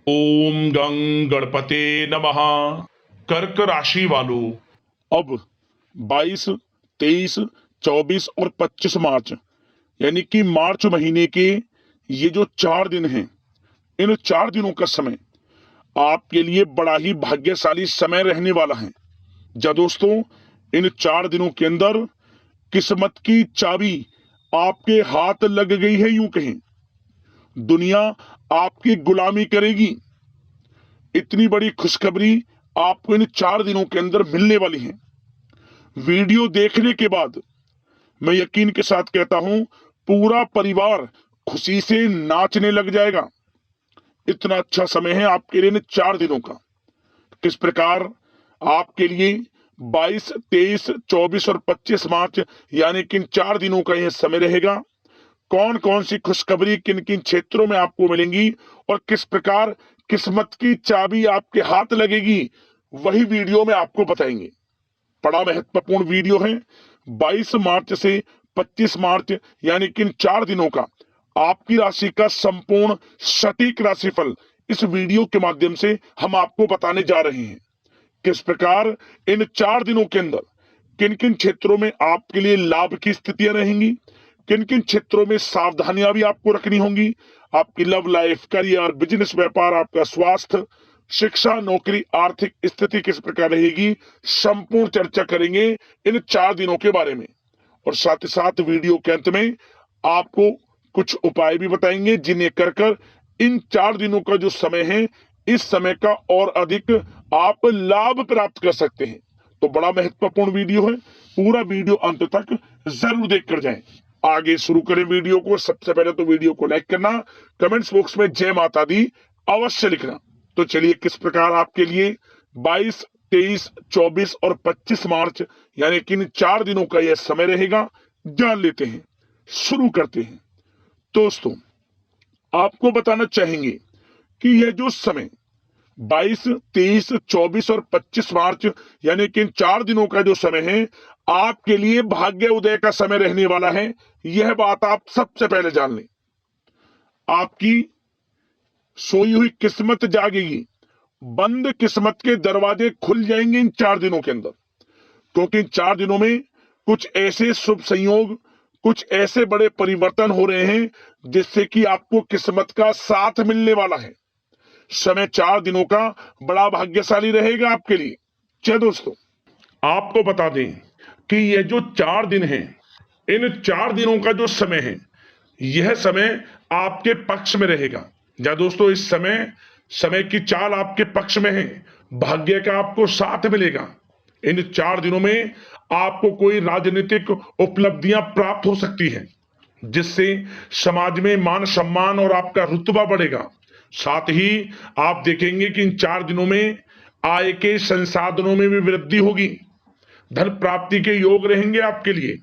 ओम गं गणपते नमः। कर्क राशि वालों, अब 22, 23, 24 और 25 मार्च यानी कि मार्च महीने के ये जो 4 दिन हैं, इन 4 दिनों का समय आपके लिए बड़ा ही भाग्यशाली समय रहने वाला है। जा दोस्तों, इन 4 दिनों के अंदर किस्मत की चाबी आपके हाथ लग गई है। यूं कहें, दुनिया आपकी गुलामी करेगी। इतनी बड़ी खुशखबरी आपको इन 4 दिनों के अंदर मिलने वाली है। वीडियो देखने के बाद मैं यकीन के साथ कहता हूं, पूरा परिवार खुशी से नाचने लग जाएगा। इतना अच्छा समय है आपके लिए इन 4 दिनों का। किस प्रकार आपके लिए 22, 23, 24 और 25 मार्च यानी कि इन 4 दिनों का यह समय रहेगा, कौन कौन सी खुशखबरी किन किन क्षेत्रों में आपको मिलेंगी और किस प्रकार किस्मत की चाबी आपके हाथ लगेगी, वही वीडियो में आपको बताएंगे। बड़ा महत्वपूर्ण वीडियो है। 22 मार्च से 25 मार्च यानी कि इन 4 दिनों का आपकी राशि का संपूर्ण सटीक राशिफल इस वीडियो के माध्यम से हम आपको बताने जा रहे हैं। किस प्रकार इन 4 दिनों के अंदर किन किन क्षेत्रों में आपके लिए लाभ की स्थितियां रहेंगी, किन किन क्षेत्रों में सावधानियां भी आपको रखनी होंगी। आपकी लव लाइफ, करियर, बिजनेस, व्यापार, आपका स्वास्थ्य, शिक्षा, नौकरी, आर्थिक स्थिति किस प्रकार रहेगी, संपूर्ण चर्चा करेंगे इन 4 दिनों के बारे में। और साथ ही साथ वीडियो के अंत में आपको कुछ उपाय भी बताएंगे जिन्हें कर इन 4 दिनों का जो समय है, इस समय का और अधिक आप लाभ प्राप्त कर सकते हैं। तो बड़ा महत्वपूर्ण वीडियो है, पूरा वीडियो अंत तक जरूर देखकर जाएं। आगे शुरू करें वीडियो को। सबसे पहले तो वीडियो को लाइक करना, कमेंट्स बॉक्स में जय माता दी अवश्य लिखना। तो चलिए, किस प्रकार आपके लिए 22, 23, 24 और 25 मार्च यानी कि इन 4 दिनों का यह समय रहेगा, जान लेते हैं। शुरू करते हैं। दोस्तों, आपको बताना चाहेंगे कि यह जो समय 22, 23, 24 और 25 मार्च यानी कि इन 4 दिनों का जो समय है, आपके लिए भाग्य उदय का समय रहने वाला है। यह बात आप सबसे पहले जान लें। आपकी सोई हुई किस्मत जागेगी, बंद किस्मत के दरवाजे खुल जाएंगे इन 4 दिनों के अंदर। क्योंकि इन 4 दिनों में कुछ ऐसे शुभ संयोग, कुछ ऐसे बड़े परिवर्तन हो रहे हैं जिससे कि आपको किस्मत का साथ मिलने वाला है। समय 4 दिनों का बड़ा भाग्यशाली रहेगा आपके लिए। जय दोस्तों, आपको बता दें कि यह जो 4 दिन हैं, इन 4 दिनों का जो समय है, यह समय आपके पक्ष में रहेगा। जय दोस्तों, इस समय समय की चाल आपके पक्ष में है। भाग्य का आपको साथ मिलेगा। इन 4 दिनों में आपको कोई राजनीतिक उपलब्धियां प्राप्त हो सकती हैं, जिससे समाज में मान सम्मान और आपका रुतबा बढ़ेगा। साथ ही आप देखेंगे कि इन 4 दिनों में आय के संसाधनों में भी वृद्धि होगी। धन प्राप्ति के योग रहेंगे आपके लिए।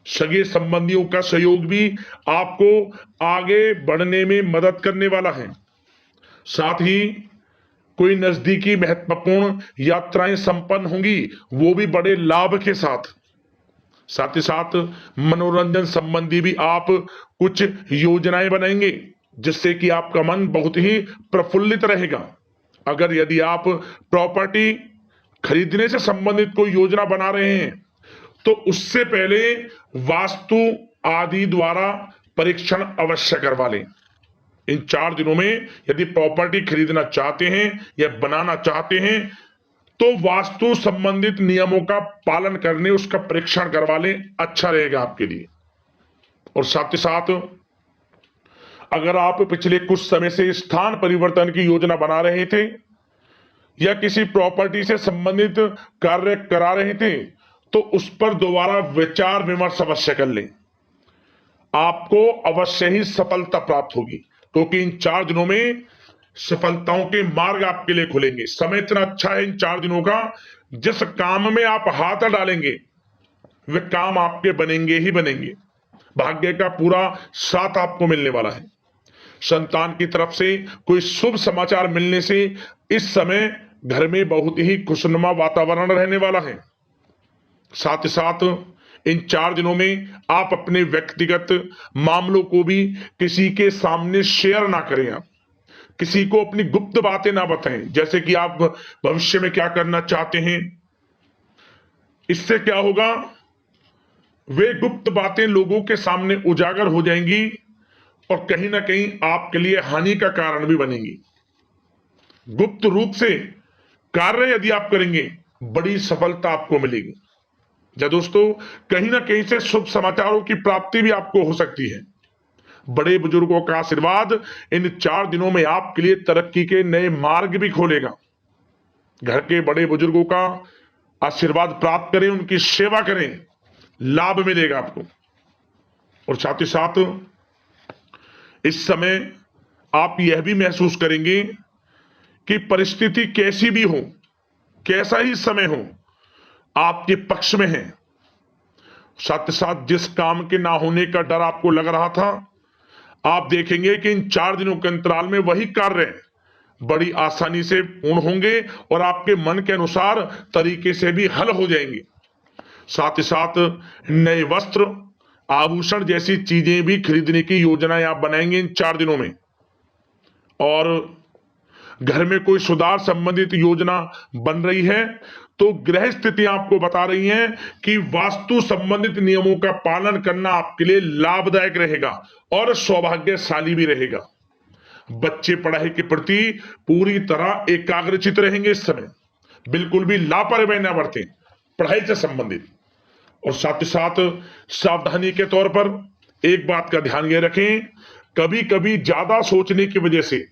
सगे संबंधियों का सहयोग भी आपको आगे बढ़ने में मदद करने वाला है। साथ ही कोई नजदीकी महत्वपूर्ण यात्राएं संपन्न होंगी, वो भी बड़े लाभ के साथ। साथ ही साथ मनोरंजन संबंधी भी आप कुछ योजनाएं बनाएंगे, जिससे कि आपका मन बहुत ही प्रफुल्लित रहेगा। अगर यदि आप प्रॉपर्टी खरीदने से संबंधित कोई योजना बना रहे हैं, तो उससे पहले वास्तु आदि द्वारा परीक्षण अवश्य करवा लें। इन 4 दिनों में यदि प्रॉपर्टी खरीदना चाहते हैं या बनाना चाहते हैं, तो वास्तु संबंधित नियमों का पालन करने उसका परीक्षण करवा लें, अच्छा रहेगा आपके लिए। और साथ ही साथ अगर आप पिछले कुछ समय से स्थान परिवर्तन की योजना बना रहे थे या किसी प्रॉपर्टी से संबंधित कार्य करा रहे थे, तो उस पर दोबारा विचार विमर्श अवश्य कर लें। आपको अवश्य ही सफलता प्राप्त होगी, क्योंकि इन 4 दिनों में सफलताओं के मार्ग आपके लिए खुलेंगे। समय इतना अच्छा है इन 4 दिनों का, जिस काम में आप हाथ डालेंगे वे काम आपके बनेंगे ही बनेंगे। भाग्य का पूरा साथ आपको मिलने वाला है। संतान की तरफ से कोई शुभ समाचार मिलने से इस समय घर में बहुत ही खुशनुमा वातावरण रहने वाला है। साथ ही साथ इन 4 दिनों में आप अपने व्यक्तिगत मामलों को भी किसी के सामने शेयर ना करें। आप किसी को अपनी गुप्त बातें ना बताएं, जैसे कि आप भविष्य में क्या करना चाहते हैं। इससे क्या होगा, वे गुप्त बातें लोगों के सामने उजागर हो जाएंगी और कहीं ना कहीं आपके लिए हानि का कारण भी बनेंगी। गुप्त रूप से कार्य यदि आप करेंगे, बड़ी सफलता आपको मिलेगी। या दोस्तों, कहीं ना कहीं से शुभ समाचारों की प्राप्ति भी आपको हो सकती है। बड़े बुजुर्गों का आशीर्वाद इन 4 दिनों में आपके लिए तरक्की के नए मार्ग भी खोलेगा। घर के बड़े बुजुर्गों का आशीर्वाद प्राप्त करें, उनकी सेवा करें, लाभ मिलेगा आपको। और साथ ही साथ इस समय आप यह भी महसूस करेंगे कि परिस्थिति कैसी भी हो, कैसा ही समय हो, आपके पक्ष में है। साथ ही साथ जिस काम के ना होने का डर आपको लग रहा था, आप देखेंगे कि इन 4 दिनों के अंतराल में वही कार्य बड़ी आसानी से पूर्ण होंगे और आपके मन के अनुसार तरीके से भी हल हो जाएंगे। साथ ही साथ नए वस्त्र, आभूषण जैसी चीजें भी खरीदने की योजनाएं आप बनाएंगे इन 4 दिनों में। और घर में कोई सुधार संबंधित योजना बन रही है तो ग्रह स्थिति आपको बता रही है कि वास्तु संबंधित नियमों का पालन करना आपके लिए लाभदायक रहेगा और सौभाग्यशाली भी रहेगा। बच्चे पढ़ाई के प्रति पूरी तरह एकाग्रचित रहेंगे इस समय, बिल्कुल भी लापरवाही ना बरतें पढ़ाई से संबंधित। और साथ ही साथ सावधानी के तौर पर एक बात का ध्यान ये रखें, कभी कभी ज्यादा सोचने की वजह से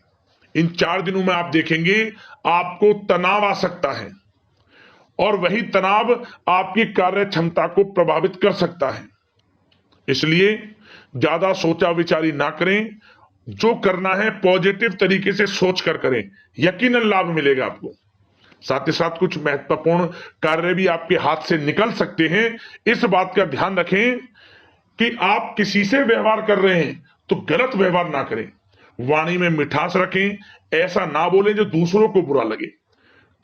इन 4 दिनों में आप देखेंगे आपको तनाव आ सकता है और वही तनाव आपकी कार्य क्षमता को प्रभावित कर सकता है। इसलिए ज्यादा सोचा विचारी ना करें, जो करना है पॉजिटिव तरीके से सोच कर करें, यकीनन लाभ मिलेगा आपको। साथ ही साथ कुछ महत्वपूर्ण कार्य भी आपके हाथ से निकल सकते हैं। इस बात का ध्यान रखें कि आप किसी से व्यवहार कर रहे हैं तो गलत व्यवहार ना करें, वाणी में मिठास रखें, ऐसा ना बोलें जो दूसरों को बुरा लगे।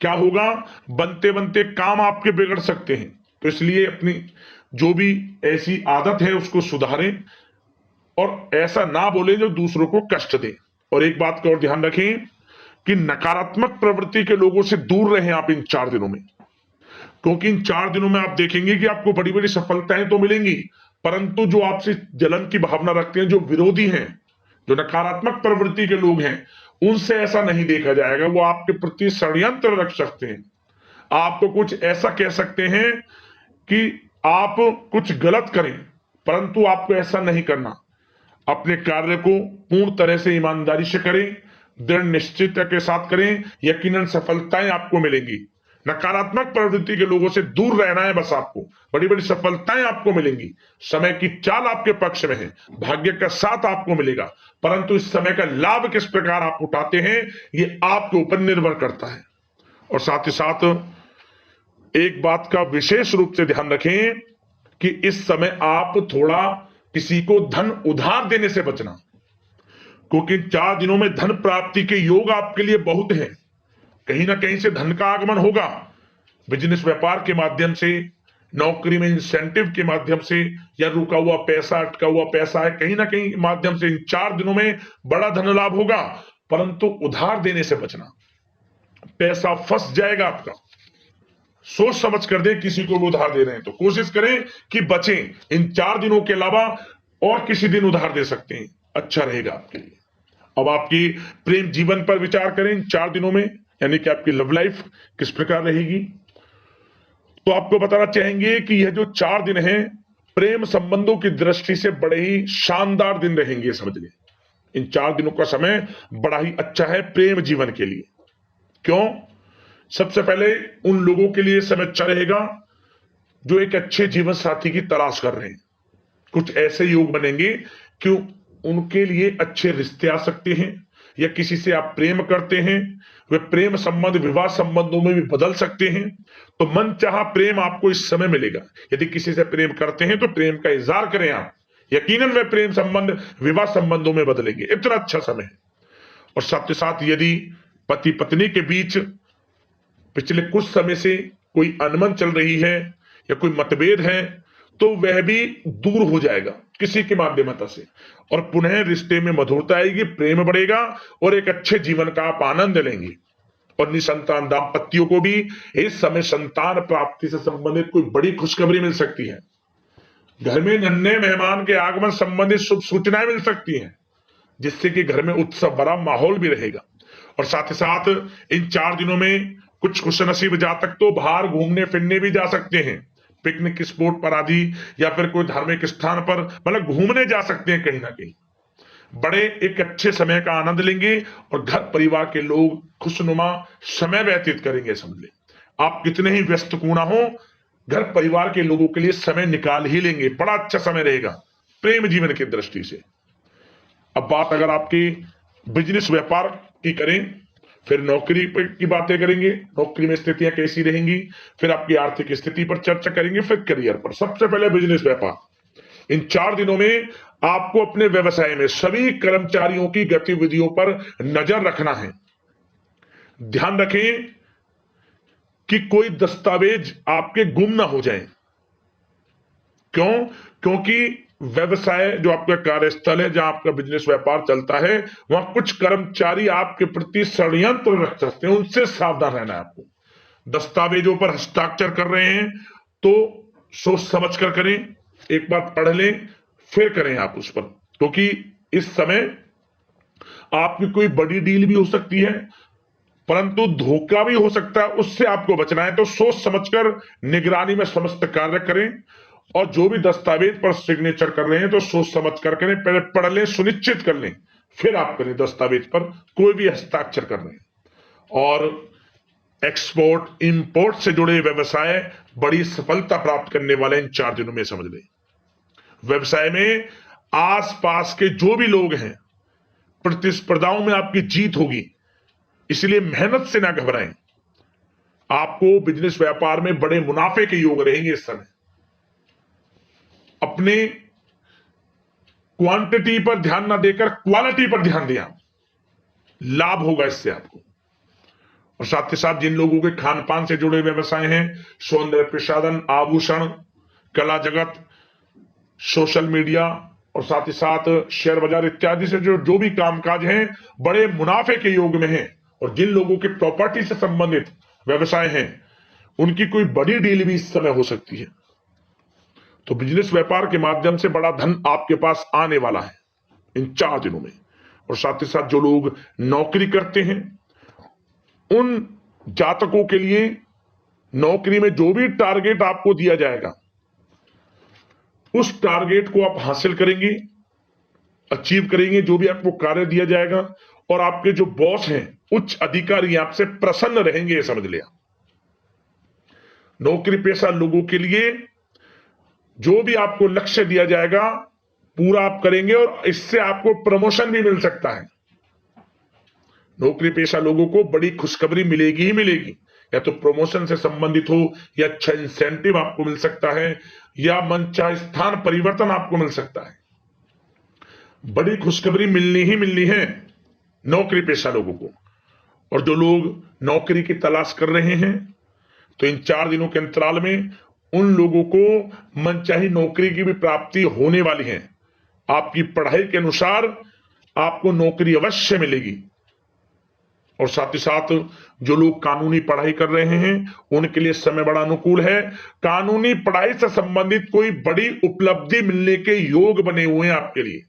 क्या होगा, बनते बनते काम आपके बिगड़ सकते हैं। तो इसलिए अपनी जो भी ऐसी आदत है उसको सुधारें और ऐसा ना बोलें जो दूसरों को कष्ट दे। और एक बात का और ध्यान रखें कि नकारात्मक प्रवृत्ति के लोगों से दूर रहें आप इन 4 दिनों में, क्योंकि इन 4 दिनों में आप देखेंगे कि आपको बड़ी बड़ी सफलताएं तो मिलेंगी, परंतु जो आपसे जलन की भावना रखते हैं, जो विरोधी हैं, जो नकारात्मक प्रवृत्ति के लोग हैं, उनसे ऐसा नहीं देखा जाएगा। वो आपके प्रति षड्यंत्र रख सकते हैं, आपको कुछ ऐसा कह सकते हैं कि आप कुछ गलत करें, परंतु आपको ऐसा नहीं करना। अपने कार्य को पूर्ण तरह से ईमानदारी से करें, दृढ़ निश्चितता के साथ करें, यकीनन सफलताएं आपको मिलेंगी। नकारात्मक प्रवृत्ति के लोगों से दूर रहना है बस, आपको बड़ी बड़ी सफलताएं आपको मिलेंगी। समय की चाल आपके पक्ष में है, भाग्य का साथ आपको मिलेगा, परंतु इस समय का लाभ किस प्रकार आप उठाते हैं ये आपके ऊपर निर्भर करता है। और साथ ही साथ एक बात का विशेष रूप से ध्यान रखें कि इस समय आप थोड़ा किसी को धन उधार देने से बचना, क्योंकि 4 दिनों में धन प्राप्ति के योग आपके लिए बहुत हैं। कहीं ना कहीं से धन का आगमन होगा, बिजनेस व्यापार के माध्यम से, नौकरी में इंसेंटिव के माध्यम से, या रुका हुआ पैसा, अटका हुआ पैसा है, कहीं ना कहीं माध्यम से इन 4 दिनों में बड़ा धन लाभ होगा। परंतु उधार देने से बचना, पैसा फंस जाएगा आपका। सोच समझ कर दें, किसी को भी उधार दे रहे हैं तो कोशिश करें कि बचें। इन 4 दिनों के अलावा और किसी दिन उधार दे सकते हैं, अच्छा रहेगा आपके लिए। अब आपकी प्रेम जीवन पर विचार करें इन 4 दिनों में, यानी कि आपकी लव लाइफ किस प्रकार रहेगी। तो आपको बताना चाहेंगे कि यह जो 4 दिन हैं प्रेम संबंधों की दृष्टि से बड़े ही शानदार दिन रहेंगे, समझिए। इन 4 दिनों का समय बड़ा ही अच्छा है प्रेम जीवन के लिए। क्यों? सबसे पहले उन लोगों के लिए समय अच्छा रहेगा जो एक अच्छे जीवन साथी की तलाश कर रहे हैं। कुछ ऐसे योग बनेंगे कि उनके लिए अच्छे रिश्ते आ सकते हैं, या किसी से आप प्रेम करते हैं, वे प्रेम संबंध विवाह संबंधों में भी बदल सकते हैं। तो मन चाहा प्रेम आपको इस समय मिलेगा। यदि किसी से प्रेम करते हैं तो प्रेम का इजहार करें आप, यकीनन वे प्रेम संबंध विवाह संबंधों में बदलेंगे। इतना अच्छा समय है। और साथ ही साथ यदि पति पत्नी के बीच पिछले कुछ समय से कोई अनबन चल रही है या कोई मतभेद है, तो वह भी दूर हो जाएगा किसी के माध्यमता से, और पुनः रिश्ते में मधुरता आएगी, प्रेम बढ़ेगा और एक अच्छे जीवन का आप आनंद लेंगे। और निसंतान दाम्पत्यों को भी इस समय संतान प्राप्ति से संबंधित कोई बड़ी खुशखबरी मिल सकती है। घर में नन्हे मेहमान के आगमन संबंधित शुभ सूचनाएं मिल सकती हैं, जिससे कि घर में उत्सव भरा माहौल भी रहेगा। और साथ ही साथ इन 4 दिनों में कुछ खुशनसीब जातक तो बाहर घूमने फिरने भी जा सकते हैं, पिकनिक स्पॉट पर आदि, या फिर कोई धार्मिक स्थान पर मतलब घूमने जा सकते हैं कहीं ना कहीं। बड़े एक अच्छे समय का आनंद लेंगे और घर परिवार के लोग खुशनुमा समय व्यतीत करेंगे। समझ ले, आप कितने ही व्यस्त क्यों ना हो, घर परिवार के लोगों के लिए समय निकाल ही लेंगे। बड़ा अच्छा समय रहेगा प्रेम जीवन की दृष्टि से। अब बात अगर आपकी बिजनेस व्यापार की करें, फिर नौकरी की बातें करेंगे, नौकरी में स्थितियां कैसी रहेंगी, फिर आपकी आर्थिक स्थिति पर चर्चा करेंगे, फिर करियर पर। सबसे पहले बिजनेस व्यापार। इन 4 दिनों में आपको अपने व्यवसाय में सभी कर्मचारियों की गतिविधियों पर नजर रखना है। ध्यान रखें कि कोई दस्तावेज आपके गुम ना हो जाएं। क्यों? क्योंकि व्यवसाय जो आपका कार्यस्थल है, जहां आपका बिजनेस व्यापार चलता है, वहां कुछ कर्मचारी आपके प्रति षड्यंत्र रख सकते हैं, उनसे सावधान रहना है आपको। दस्तावेजों पर हस्ताक्षर कर रहे हैं तो सोच समझ कर करें, एक बार पढ़ लें फिर करें आप उस पर, क्योंकि इस समय आपकी कोई बड़ी डील भी हो सकती है, परंतु धोखा भी हो सकता है, उससे आपको बचना है। तो सोच समझकर निगरानी में समस्त कार्य करें, और जो भी दस्तावेज पर सिग्नेचर कर रहे हैं तो सोच समझ कर करें, पहले पढ़ लें, सुनिश्चित कर लें, फिर आप करें दस्तावेज पर कोई भी हस्ताक्षर कर रहे हैं। और एक्सपोर्ट इंपोर्ट से जुड़े व्यवसाय बड़ी सफलता प्राप्त करने वाले इन 4 दिनों में। समझ लें, व्यवसाय में आसपास के जो भी लोग हैं, प्रतिस्पर्धाओं में आपकी जीत होगी, इसलिए मेहनत से ना घबराएं। आपको बिजनेस व्यापार में बड़े मुनाफे के योग रहेंगे इस समय। अपने क्वांटिटी पर ध्यान ना देकर क्वालिटी पर ध्यान दिया, लाभ होगा इससे आपको। और साथ ही साथ जिन लोगों के खान पान से जुड़े व्यवसाय हैं, सौंदर्य प्रसाधन, आभूषण, कला जगत, सोशल मीडिया और साथ ही साथ शेयर बाजार इत्यादि से जो भी कामकाज हैं, बड़े मुनाफे के योग में हैं। और जिन लोगों के प्रॉपर्टी से संबंधित व्यवसाय हैं, उनकी कोई बड़ी डील भी इस समय हो सकती है। तो बिजनेस व्यापार के माध्यम से बड़ा धन आपके पास आने वाला है इन 4 दिनों में। और साथ ही साथ जो लोग नौकरी करते हैं, उन जातकों के लिए नौकरी में जो भी टारगेट आपको दिया जाएगा, उस टारगेट को आप हासिल करेंगे, अचीव करेंगे, जो भी आपको कार्य दिया जाएगा। और आपके जो बॉस हैं, उच्च अधिकारी, आपसे प्रसन्न रहेंगे, ये समझ लिया। नौकरी पेशा लोगों के लिए जो भी आपको लक्ष्य दिया जाएगा, पूरा आप करेंगे और इससे आपको प्रमोशन भी मिल सकता है। नौकरी पेशा लोगों को बड़ी खुशखबरी मिलेगी ही मिलेगी, या तो प्रमोशन से संबंधित हो, या अच्छा इंसेंटिव आपको मिल सकता है, या मनचाहे स्थान परिवर्तन आपको मिल सकता है। बड़ी खुशखबरी मिलनी ही मिलनी है नौकरी पेशा लोगों को। और जो लोग नौकरी की तलाश कर रहे हैं, तो इन 4 दिनों के अंतराल में उन लोगों को मनचाही नौकरी की भी प्राप्ति होने वाली है। आपकी पढ़ाई के अनुसार आपको नौकरी अवश्य मिलेगी। और साथ ही साथ जो लोग कानूनी पढ़ाई कर रहे हैं, उनके लिए समय बड़ा अनुकूल है। कानूनी पढ़ाई से संबंधित कोई बड़ी उपलब्धि मिलने के योग बने हुए हैं आपके लिए।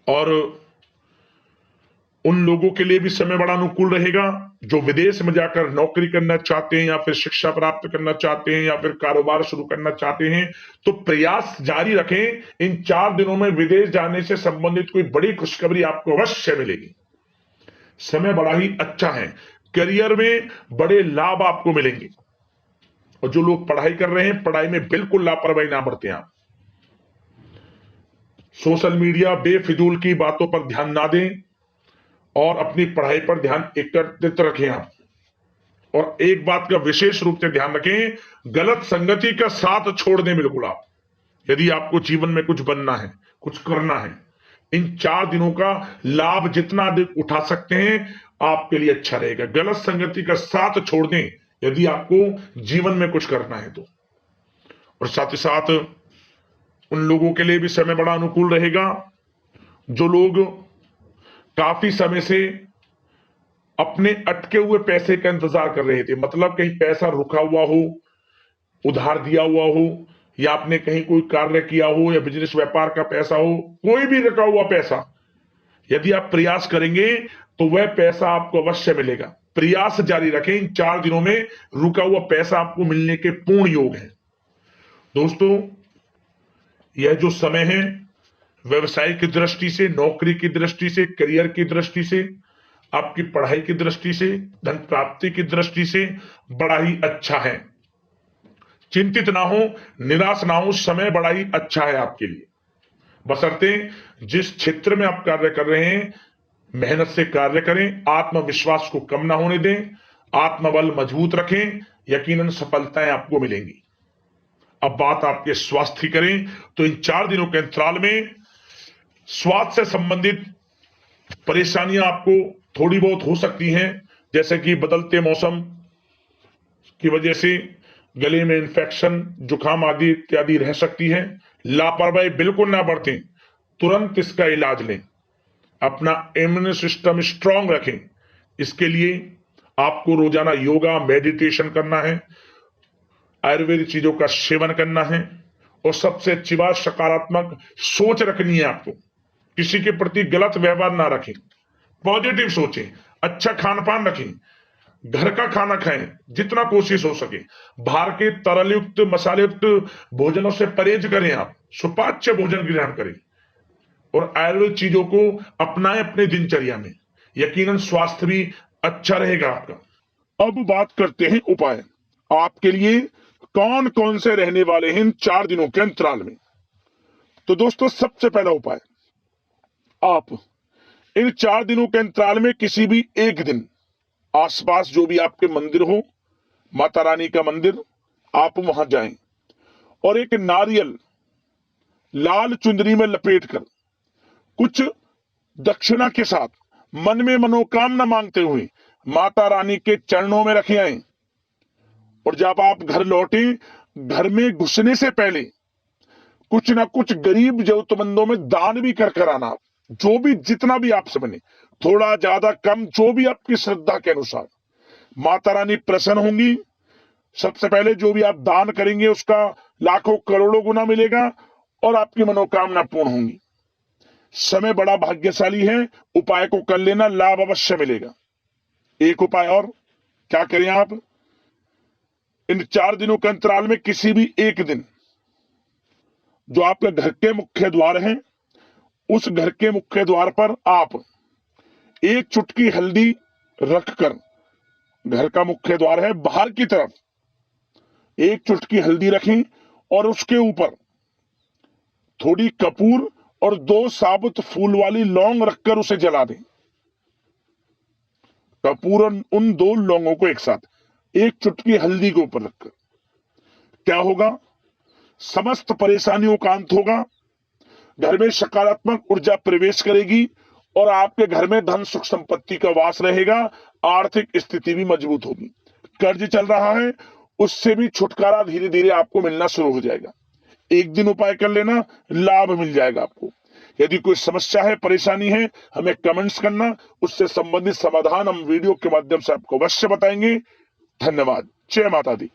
और उन लोगों के लिए भी समय बड़ा अनुकूल रहेगा जो विदेश में जाकर नौकरी करना चाहते हैं, या फिर शिक्षा प्राप्त करना चाहते हैं, या फिर कारोबार शुरू करना चाहते हैं। तो प्रयास जारी रखें। इन 4 दिनों में विदेश जाने से संबंधित कोई बड़ी खुशखबरी आपको अवश्य मिलेगी। समय बड़ा ही अच्छा है। करियर में बड़े लाभ आपको मिलेंगे। और जो लोग पढ़ाई कर रहे हैं, पढ़ाई में बिल्कुल लापरवाही ना बरतें आप। सोशल मीडिया बेफिजूल की बातों पर ध्यान ना दें और अपनी पढ़ाई पर ध्यान एकत्रित रखें आप। और एक बात का विशेष रूप से ध्यान रखें, गलत संगति का साथ छोड़ दें बिल्कुल आप, यदि आपको जीवन में कुछ बनना है, कुछ करना है। इन 4 दिनों का लाभ जितना अधिक उठा सकते हैं, आपके लिए अच्छा रहेगा। गलत संगति का साथ छोड़ दें यदि आपको जीवन में कुछ करना है तो। और साथ ही साथ उन लोगों के लिए भी समय बड़ा अनुकूल रहेगा जो लोग काफी समय से अपने अटके हुए पैसे का इंतजार कर रहे थे, मतलब कहीं पैसा रुका हुआ हो, उधार दिया हुआ हो, या आपने कहीं कोई कार्य किया हो, या बिजनेस व्यापार का पैसा हो, कोई भी रुका हुआ पैसा, यदि आप प्रयास करेंगे तो वह पैसा आपको अवश्य मिलेगा। प्रयास जारी रखें, इन 4 दिनों में रुका हुआ पैसा आपको मिलने के पूर्ण योग है। दोस्तों, यह जो समय है व्यवसाय की दृष्टि से, नौकरी की दृष्टि से, करियर की दृष्टि से, आपकी पढ़ाई की दृष्टि से, धन प्राप्ति की दृष्टि से बड़ा ही अच्छा है। चिंतित ना हो, निराश ना हो, समय बड़ा ही अच्छा है आपके लिए। बशर्ते जिस क्षेत्र में आप कार्य कर रहे हैं मेहनत से कार्य करें, आत्मविश्वास को कम ना होने दें, आत्मबल मजबूत रखें, यकीनन सफलताएं आपको मिलेंगी। अब बात आपके स्वास्थ्य की करें तो इन 4 दिनों के अंतराल में स्वास्थ्य से संबंधित परेशानियां आपको थोड़ी बहुत हो सकती हैं, जैसे कि बदलते मौसम की वजह से गले में इंफेक्शन, जुकाम आदि इत्यादि रह सकती है। लापरवाही बिल्कुल ना बरतें, तुरंत इसका इलाज लें, अपना इम्यून सिस्टम स्ट्रांग रखें। इसके लिए आपको रोजाना योगा, मेडिटेशन करना है, आयुर्वेदिक चीजों का सेवन करना है, और सबसे अच्छी बात सकारात्मक सोच रखनी है आपको। किसी के प्रति गलत व्यवहार ना रखें, पॉजिटिव सोचें, अच्छा खान पान रखें, घर का खाना खाएं जितना कोशिश हो सके, बाहर के तरल युक्त मसाले युक्त भोजनों से परहेज करें, आप सुपाच्य भोजन ग्रहण करें और आयुर्वेद चीजों को अपनाएं अपने दिनचर्या में, यकीनन स्वास्थ्य भी अच्छा रहेगा आपका। अब बात करते हैं उपाय, आपके लिए कौन कौन से रहने वाले हैं इन 4 दिनों के अंतराल में। तो दोस्तों, सबसे पहला उपाय, आप इन 4 दिनों के अंतराल में किसी भी एक दिन आसपास जो भी आपके मंदिर हो, माता रानी का मंदिर, आप वहां जाएं और एक नारियल लाल चुंदरी में लपेटकर कुछ दक्षिणा के साथ मन में मनोकामना मांगते हुए माता रानी के चरणों में रखे आए। और जब आप घर लौटे, घर में घुसने से पहले कुछ ना कुछ गरीब जरूरतमंदों में दान भी कर आना, जो भी जितना भी आपसे बने, थोड़ा ज्यादा कम, जो भी आपकी श्रद्धा के अनुसार। माता रानी प्रसन्न होंगी। सबसे पहले जो भी आप दान करेंगे उसका लाखों करोड़ों गुना मिलेगा और आपकी मनोकामना पूर्ण होंगी। समय बड़ा भाग्यशाली है, उपाय को कर लेना, लाभ अवश्य मिलेगा। एक उपाय और, क्या करें आप, इन 4 दिनों के अंतराल में किसी भी एक दिन जो आपके घर के मुख्य द्वार हैं, उस घर के मुख्य द्वार पर आप एक चुटकी हल्दी रखकर, घर का मुख्य द्वार है बाहर की तरफ, एक चुटकी हल्दी रखें और उसके ऊपर थोड़ी कपूर और 2 साबुत फूल वाली लौंग रखकर उसे जला दें। कपूर और उन 2 लौंगों को एक साथ एक चुटकी हल्दी के ऊपर रखकर, क्या होगा, समस्त परेशानियों का अंत होगा, घर में सकारात्मक ऊर्जा प्रवेश करेगी और आपके घर में धन सुख संपत्ति का वास रहेगा, आर्थिक स्थिति भी मजबूत होगी। कर्ज चल रहा है उससे भी छुटकारा धीरे धीरे आपको मिलना शुरू हो जाएगा। एक दिन उपाय कर लेना, लाभ मिल जाएगा आपको। यदि कोई समस्या है, परेशानी है, हमें कमेंट्स करना, उससे संबंधित समाधान हम वीडियो के माध्यम से आपको अवश्य बताएंगे। धन्यवाद। जय माता दी।